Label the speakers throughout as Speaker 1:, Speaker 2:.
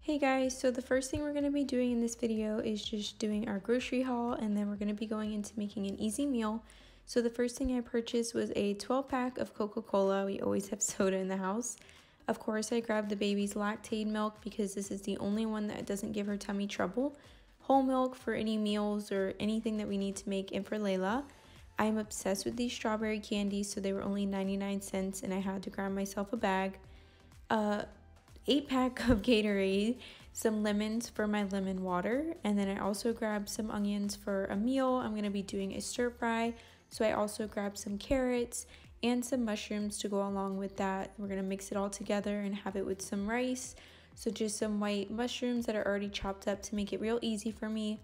Speaker 1: Hey guys, so the first thing we're going to be doing in this video is just doing our grocery haul, and then we're going to be going into making an easy meal. So the first thing I purchased was a 12-pack of Coca-Cola. We always have soda in the house. Of course, I grabbed the baby's Lactaid milk because this is the only one that doesn't give her tummy trouble. Whole milk for any meals or anything that we need to make, and for Layla. I'm obsessed with these strawberry candies, so they were only 99 cents, and I had to grab myself a bag. 8-pack of Gatorade, some lemons for my lemon water, and then I also grabbed some onions for a meal. I'm going to be doing a stir fry, so I also grabbed some carrots and some mushrooms to go along with that. We're going to mix it all together and have it with some rice. So just some white mushrooms that are already chopped up to make it real easy for me.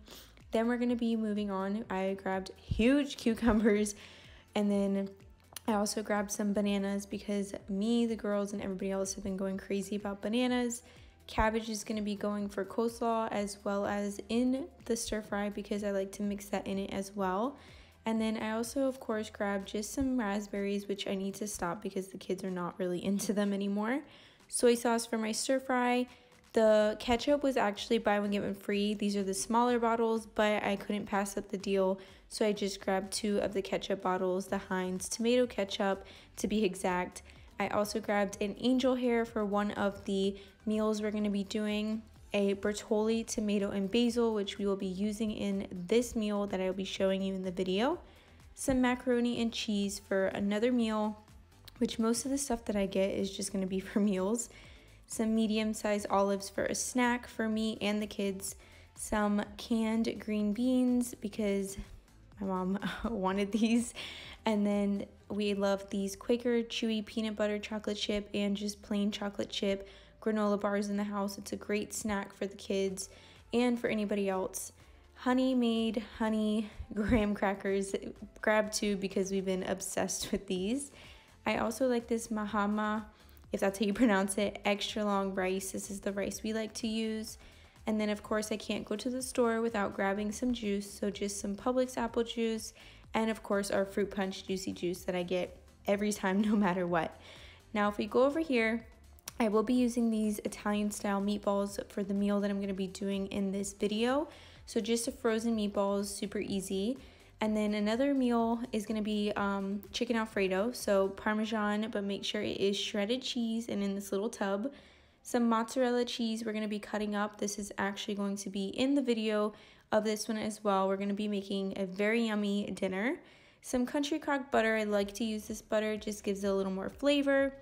Speaker 1: Then we're going to be moving on. I grabbed huge cucumbers, and then I also grabbed some bananas because me, the girls, and everybody else have been going crazy about bananas. Cabbage is going to be going for coleslaw as well as in the stir fry because I like to mix that in it as well. And then I also, of course, grabbed just some raspberries, which I need to stop because the kids are not really into them anymore. Soy sauce for my stir fry. The ketchup was actually buy one get one free. These are the smaller bottles, but I couldn't pass up the deal, so I just grabbed 2 of the ketchup bottles, the Heinz tomato ketchup to be exact. I also grabbed an angel hair for one of the meals we're going to be doing, a Bertolli tomato and basil, which we will be using in this meal that I will be showing you in the video, some macaroni and cheese for another meal, which most of the stuff that I get is just going to be for meals. Some medium-sized olives for a snack for me and the kids, some canned green beans because my mom wanted these, and then we love these Quaker Chewy peanut butter chocolate chip and just plain chocolate chip granola bars in the house. It's a great snack for the kids and for anybody else. Honey-made honey graham crackers, grab 2 because we've been obsessed with these. I also like this Mahama, if that's how you pronounce it, extra long rice. This is the rice we like to use. And then of course I can't go to the store without grabbing some juice, so just some Publix apple juice, and of course our fruit punch juicy juice that I get every time no matter what. Now if we go over here, I will be using these Italian style meatballs for the meal that I'm going to be doing in this video. So just a frozen meatballs, super easy. And then another meal is going to be chicken Alfredo, so Parmesan, but make sure it is shredded cheese and in this little tub. Some mozzarella cheese we're going to be cutting up. This is actually going to be in the video of this one as well. We're going to be making a very yummy dinner. Some country crock butter. I like to use this butter, it just gives it a little more flavor.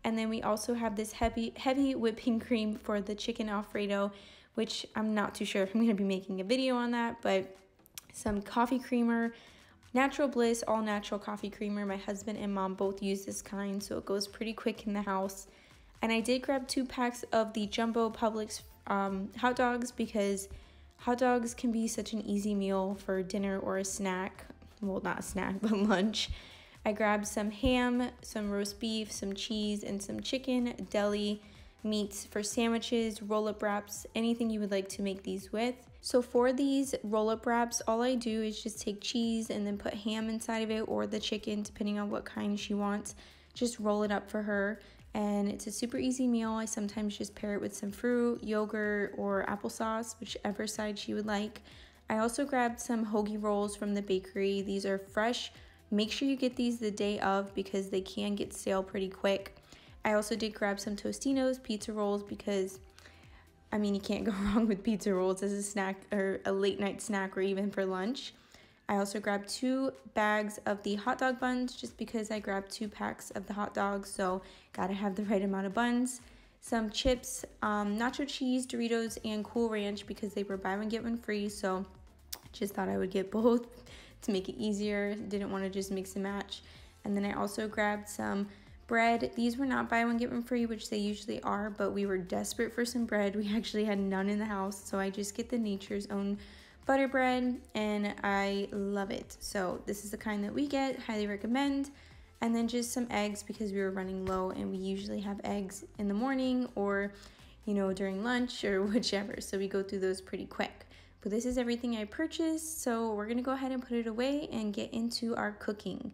Speaker 1: And then we also have this heavy whipping cream for the chicken Alfredo, which I'm not too sure if I'm going to be making a video on that, but some coffee creamer, Natural Bliss all natural coffee creamer. My husband and mom both use this kind, so it goes pretty quick in the house. And I did grab 2 packs of the jumbo Publix hot dogs because hot dogs can be such an easy meal for dinner or a snack. Well, not a snack, but lunch. I grabbed some ham, some roast beef, some cheese, and some chicken deli meats for sandwiches, roll-up wraps, anything you would like to make these with. So for these roll-up wraps, all I do is just take cheese and then put ham inside of it, or the chicken, depending on what kind she wants. Just roll it up for her, and it's a super easy meal. I sometimes just pair it with some fruit, yogurt, or applesauce, whichever side she would like. I also grabbed some hoagie rolls from the bakery. These are fresh. Make sure you get these the day of because they can get stale pretty quick. I also did grab some Tostinos pizza rolls because, I mean, you can't go wrong with pizza rolls as a snack or a late night snack or even for lunch. I also grabbed 2 bags of the hot dog buns just because I grabbed 2 packs of the hot dogs, so gotta have the right amount of buns. Some chips, nacho cheese, Doritos, and Cool Ranch because they were buy one get one free, so just thought I would get both to make it easier. Didn't want to just mix and match. And then I also grabbed some bread. These were not buy one get one free, which they usually are, but we were desperate for some bread. We actually had none in the house, so I just get the Nature's Own butter bread, and I love it. So this is the kind that we get, highly recommend. And then just some eggs because we were running low, and we usually have eggs in the morning or, you know, during lunch or whichever, so we go through those pretty quick. But this is everything I purchased, so we're gonna go ahead and put it away and get into our cooking.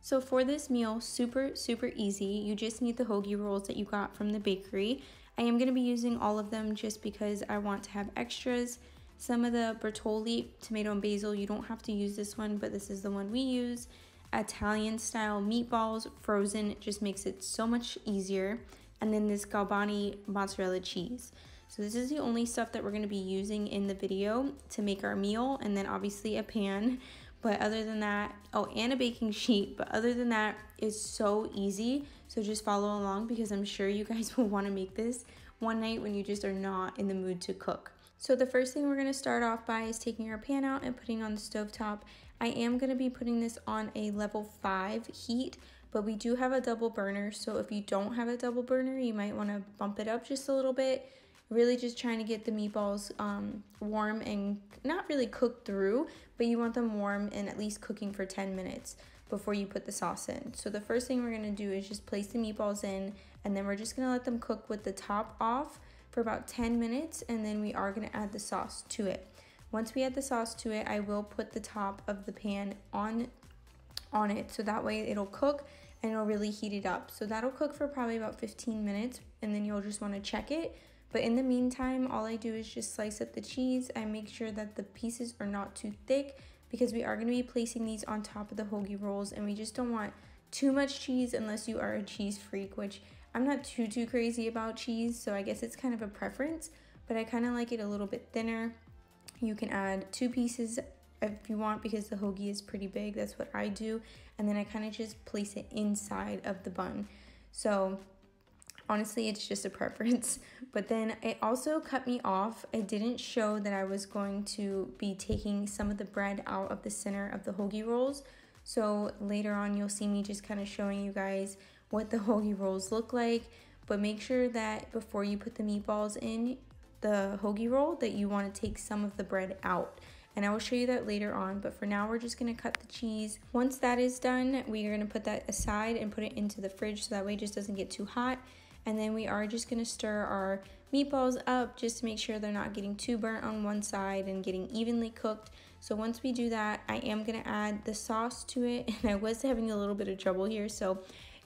Speaker 1: So for this meal, super easy. You just need the hoagie rolls that you got from the bakery. I am going to be using all of them just because I want to have extras. Some of the Bertolli tomato and basil, you don't have to use this one, but this is the one we use. Italian style meatballs, frozen, just makes it so much easier. And then this Galbani mozzarella cheese. So this is the only stuff that we're going to be using in the video to make our meal, and then obviously a pan. But other than that, oh, and a baking sheet, but other than that, it's so easy. So just follow along because I'm sure you guys will want to make this one night when you just are not in the mood to cook. So the first thing we're going to start off by is taking our pan out and putting on the stovetop. I am going to be putting this on a level 5 heat, but we do have a double burner. So if you don't have a double burner, you might want to bump it up just a little bit. Really just trying to get the meatballs warm and not really cooked through, but you want them warm and at least cooking for 10 minutes before you put the sauce in. So the first thing we're going to do is just place the meatballs in, and then we're just going to let them cook with the top off for about 10 minutes, and then we are going to add the sauce to it. Once we add the sauce to it, I will put the top of the pan on it, so that way it'll cook and it'll really heat it up. So that'll cook for probably about 15 minutes, and then you'll just want to check it. But in the meantime, all I do is just slice up the cheese. I make sure that the pieces are not too thick because we are going to be placing these on top of the hoagie rolls, and we just don't want too much cheese unless you are a cheese freak, which I'm not too crazy about cheese, so I guess it's kind of a preference, but I kind of like it a little bit thinner. You can add 2 pieces if you want because the hoagie is pretty big. That's what I do, and then I kind of just place it inside of the bun. So honestly, it's just a preference. But then it also cut me off. I didn't show that I was going to be taking some of the bread out of the center of the hoagie rolls. So later on, you'll see me just kind of showing you guys what the hoagie rolls look like. But make sure that before you put the meatballs in the hoagie roll that you want to take some of the bread out. And I will show you that later on, but for now we're just going to cut the cheese. Once that is done, we are going to put that aside and put it into the fridge so that way it just doesn't get too hot. And then we are just gonna stir our meatballs up just to make sure they're not getting too burnt on one side and getting evenly cooked. So once we do that, I am gonna add the sauce to it, and I was having a little bit of trouble here. So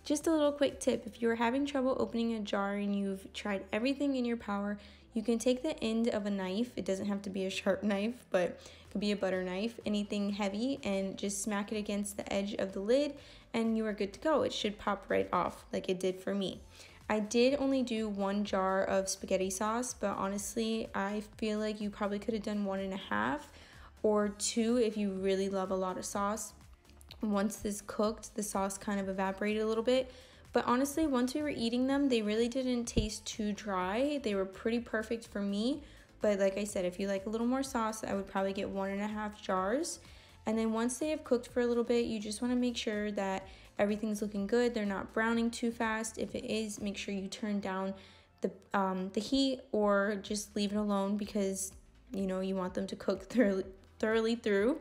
Speaker 1: just a little quick tip, if you're having trouble opening a jar and you've tried everything in your power, you can take the end of a knife. It doesn't have to be a sharp knife, but it could be a butter knife, anything heavy, and just smack it against the edge of the lid and you are good to go. It should pop right off like it did for me. I did only do 1 jar of spaghetti sauce, but honestly, I feel like you probably could have done 1.5 or 2 if you really love a lot of sauce. Once this cooked, the sauce kind of evaporated a little bit. But honestly, once we were eating them, they really didn't taste too dry. They were pretty perfect for me. But like I said, if you like a little more sauce, I would probably get 1.5 jars. And then once they have cooked for a little bit, you just want to make sure that everything's looking good. They're not browning too fast. If it is, make sure you turn down the heat or just leave it alone because you want them to cook thoroughly through.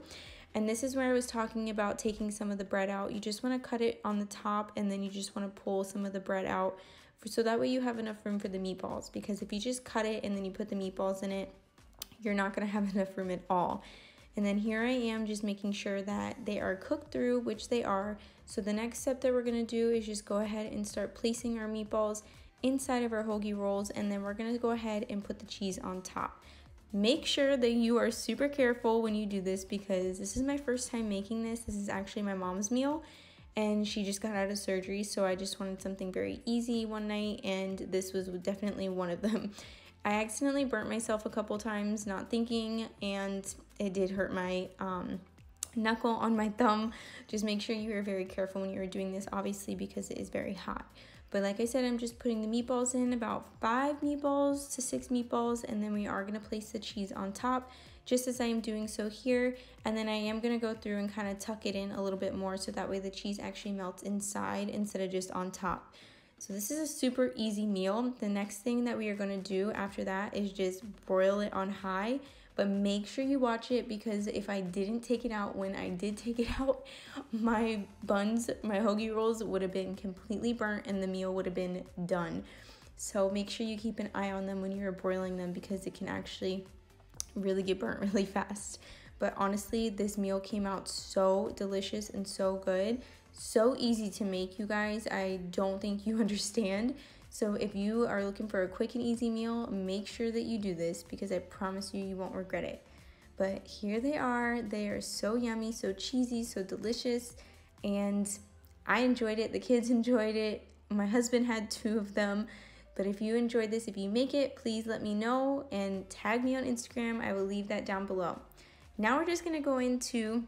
Speaker 1: And this is where I was talking about taking some of the bread out. You just want to cut it on the top, and then you just want to pull some of the bread out so that way you have enough room for the meatballs, because if you just cut it and then you put the meatballs in it, you're not going to have enough room at all. And then here I am just making sure that they are cooked through, which they are. So the next step that we're gonna do is just go ahead and start placing our meatballs inside of our hoagie rolls, and then we're gonna go ahead and put the cheese on top. Make sure that you are super careful when you do this because this is my first time making this. This is actually my mom's meal, and she just got out of surgery, so I just wanted something very easy one night, and this was definitely one of them. I accidentally burnt myself a couple times not thinking, and it did hurt my knuckle on my thumb. Just make sure you are very careful when you're doing this, obviously, because it is very hot. But like I said, I'm just putting the meatballs in, about 5 meatballs to 6 meatballs, and then we are going to place the cheese on top, just as I am doing so here. And then I am going to go through and kind of tuck it in a little bit more so that way the cheese actually melts inside instead of just on top. So this is a super easy meal. The next thing that we are going to do after that is just broil it on high, but make sure you watch it because if I didn't take it out when I did take it out, my buns, my hoagie rolls would have been completely burnt and the meal would have been done. So make sure you keep an eye on them when you're broiling them because it can actually really get burnt really fast. But honestly, this meal came out so delicious and so good. So easy to make, you guys. I don't think you understand. So if you are looking for a quick and easy meal, make sure that you do this because I promise you, you won't regret it. But here they are. They are so yummy, so cheesy, so delicious. And I enjoyed it. The kids enjoyed it. My husband had 2 of them. But if you enjoyed this, if you make it, please let me know and tag me on Instagram. I will leave that down below. Now we're just going to go into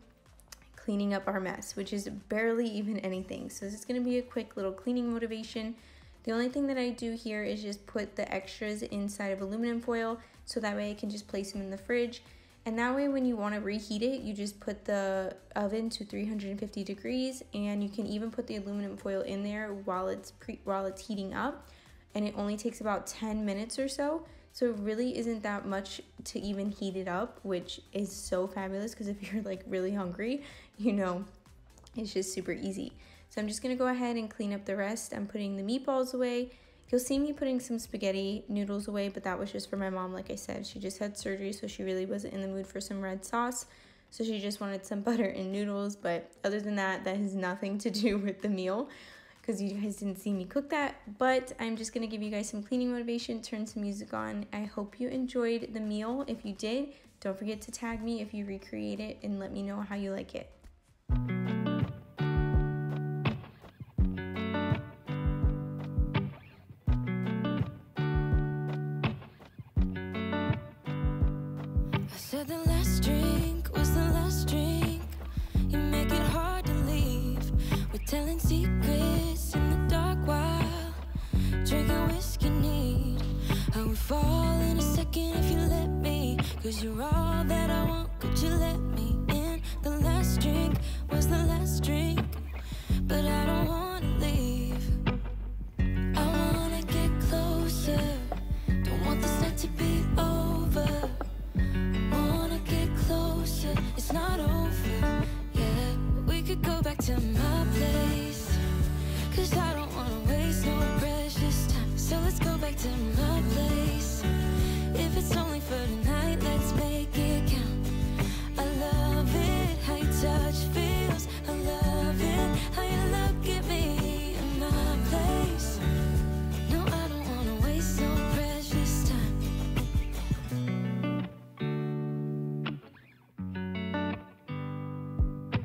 Speaker 1: cleaning up our mess, which is barely even anything. So this is going to be a quick little cleaning motivation. The only thing that I do here is just put the extras inside of aluminum foil so that way I can just place them in the fridge. And that way when you want to reheat it, you just put the oven to 350 degrees and you can even put the aluminum foil in there while it's heating up. And it only takes about 10 minutes or so. So it really isn't that much to even heat it up, which is so fabulous because if you're like really hungry, you know, it's just super easy. So I'm just gonna go ahead and clean up the rest. I'm putting the meatballs away. You'll see me putting some spaghetti noodles away, but that was just for my mom. Like I said, she just had surgery, so she really wasn't in the mood for some red sauce. So she just wanted some butter and noodles. But other than that, that has nothing to do with the meal because you guys didn't see me cook that. But I'm just gonna give you guys some cleaning motivation, turn some music on. I hope you enjoyed the meal. If you did, don't forget to tag me if you recreate it and let me know how you like it.
Speaker 2: Said the last drink was the last drink. You make it hard to leave. We're telling secrets in the dark while drinking whiskey neat. I would fall in a second if you let me, 'cause you're all that I want. Could you let me in? The last drink was the last drink, but I don't wanna leave. I wanna get closer. Don't want this night to be over. It's not over yet. We could go back to my place, 'cause I don't wanna waste no precious time. So let's go back to my place. If it's only for tonight, let's make it count. I love it, how your touch feels. I love it, how you look at me in my place. No, I don't wanna waste no precious time.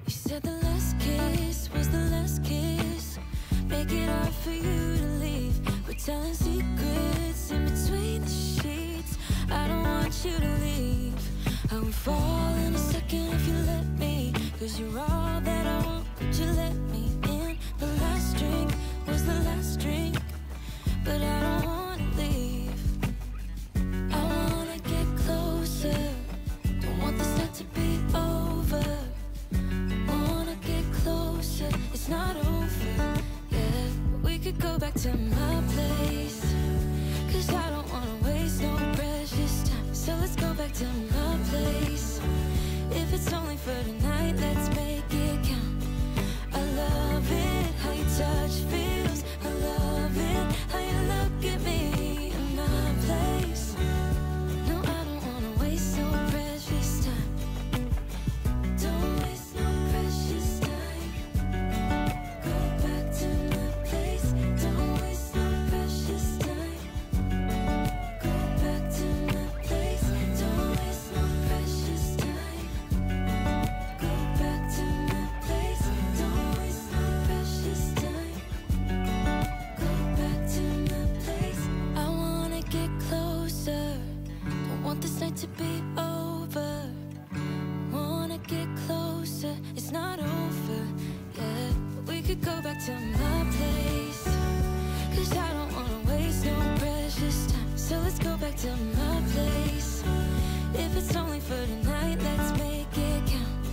Speaker 2: Said the last kiss was the last kiss. Make it hard for you to leave. We're telling secrets in between the sheets. I don't want you to leave. I would fall in a second if you let me, 'cause you're all that I want. Could you let me in? The last drink was the last drink, but I don't wanna leave. I wanna get closer. Don't want this night to be over. It's not over yet. We could go back to my place, 'cause I don't wanna waste no precious time. So let's go back to my place. If it's only for tonight, let's make it count. I love it, how your touch feels. I love it, how you look at me in my place. No, I don't wanna waste no precious time. Don't waste no precious time. To be over, wanna get closer. It's not over yet. We could go back to my place, 'cause I don't wanna waste no precious time. So let's go back to my place. If it's only for tonight, let's make it count.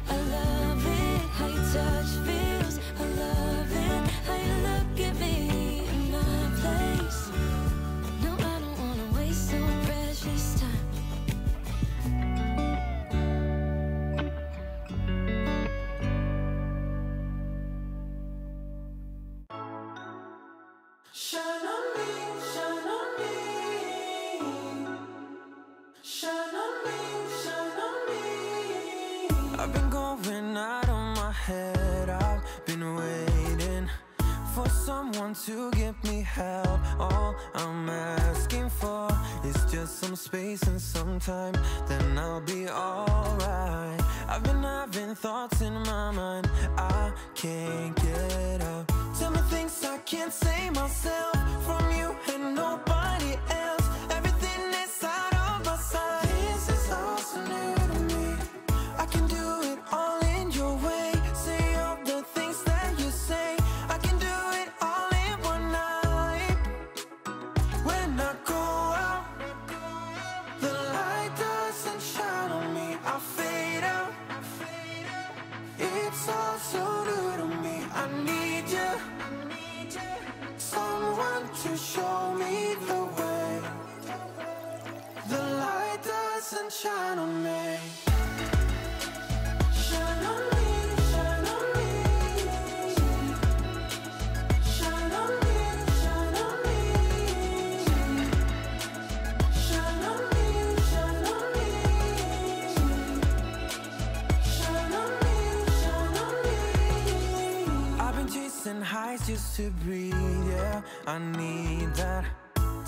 Speaker 2: I love it, how your touch feels. I love it, how you look at me in my place. No, I don't wanna waste no precious time. I've been going out of my head. I've been waiting for someone to give me help. All I'm asking for is just some space and some time, then I'll be alright. I've been having thoughts in my mind I can't get out. Tell me things I can't say myself, from you and nobody else. Everything is out of my sight. This is all so new to me. I can do it all in your way. Say all the things that you say. I can do it all in one night. When I go out, the light doesn't shine on me. I fade out. It's all so new to me. I need you, someone to show me the way. The light doesn't shine on me. Shine on me, shine on me. Shine on me, shine on me. Shine on me, shine on me. Shine on me, shine on me. I've been chasing highs just to breathe, yeah, I need that.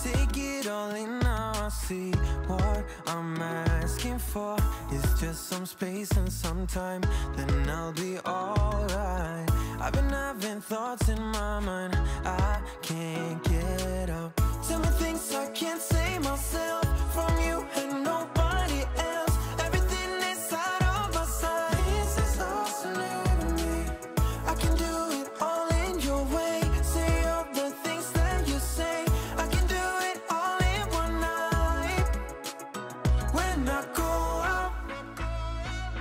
Speaker 2: Take it all in now, I see what I'm asking for is just some space and some time, then I'll be alright. I've been having thoughts in my mind I can't get out. Tell me things I can't say myself, from you and nobody else. Everything is out of my sight. This is all so new to me. I can do it all in your way. Say all the things that you say. I can do it all in one night. When I go out,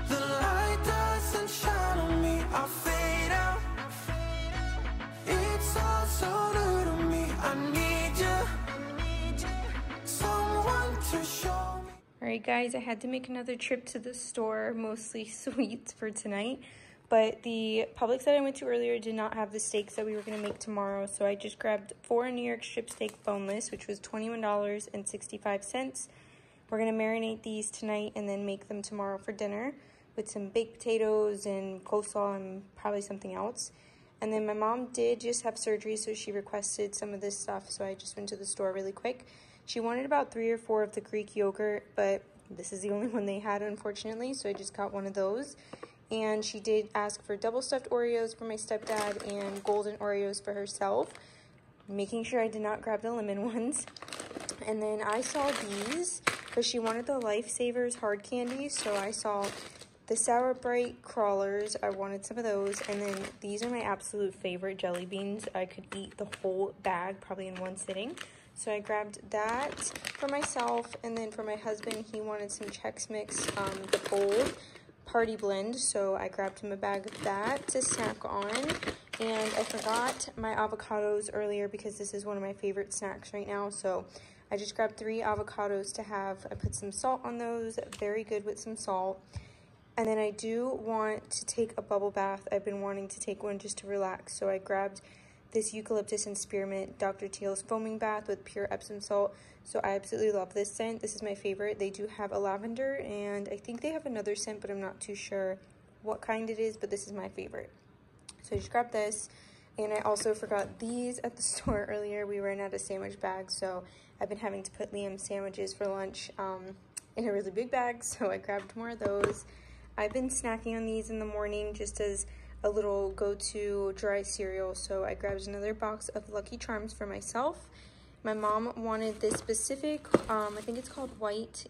Speaker 2: the light doesn't shine on me. I fade out. It's all so new to me. I need you, someone to show me.
Speaker 1: Alright guys, I had to make another trip to the store, mostly sweets for tonight. But the Publix that I went to earlier did not have the steaks that we were going to make tomorrow. So I just grabbed 4 New York strip steak boneless, which was $21.65. We're going to marinate these tonight and then make them tomorrow for dinner with some baked potatoes and coleslaw and probably something else. And then my mom did just have surgery, so she requested some of this stuff. So I just went to the store really quick. She wanted about 3 or 4 of the Greek yogurt, but this is the only one they had, unfortunately. So I just got one of those. And she did ask for double stuffed Oreos for my stepdad and golden Oreos for herself, making sure I did not grab the lemon ones. And then I saw these because she wanted the Lifesavers hard candy. So I saw the Sour Bright crawlers. I wanted some of those. And then these are my absolute favorite jelly beans. I could eat the whole bag probably in one sitting. So I grabbed that for myself. And then for my husband, he wanted some Chex Mix, the bold party blend, so I grabbed him a bag of that to snack on. And I forgot my avocados earlier because this is one of my favorite snacks right now, so I just grabbed 3 avocados to have. I put some salt on those, very good with some salt. And then I do want to take a bubble bath. I've been wanting to take one just to relax, so I grabbed this eucalyptus and spearmint Dr. Teal's foaming bath with pure Epsom salt. So I absolutely love this scent. This is my favorite. They do have a lavender, and I think they have another scent, but I'm not too sure what kind it is, but this is my favorite. So I just grabbed this, and I also forgot these at the store earlier. We ran out of sandwich bags, so I've been having to put Liam sandwiches for lunch in a really big bag, so I grabbed more of those. I've been snacking on these in the morning just as a little go-to dry cereal, so I grabbed another box of Lucky Charms for myself. My mom wanted this specific, I think it's called White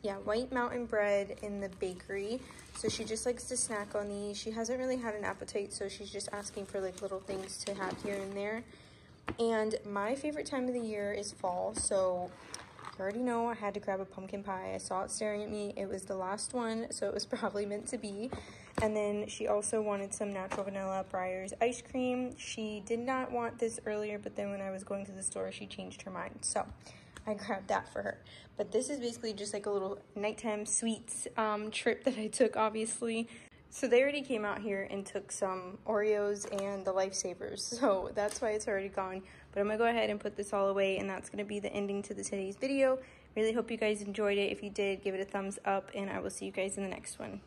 Speaker 1: Mountain Bread in the bakery, so she just likes to snack on these. She hasn't really had an appetite, so she's just asking for like little things to have here and there. And my favorite time of the year is fall, so you already know I had to grab a pumpkin pie. I saw it staring at me. It was the last one, so it was probably meant to be. And then she also wanted some natural vanilla Breyers ice cream. She did not want this earlier, but then when I was going to the store, she changed her mind. So I grabbed that for her. But this is basically just like a little nighttime sweets trip that I took, obviously. So they already came out here and took some Oreos and the Lifesavers. So that's why it's already gone. But I'm going to go ahead and put this all away, and that's going to be the ending to today's video. Really hope you guys enjoyed it. If you did, give it a thumbs up, and I will see you guys in the next one.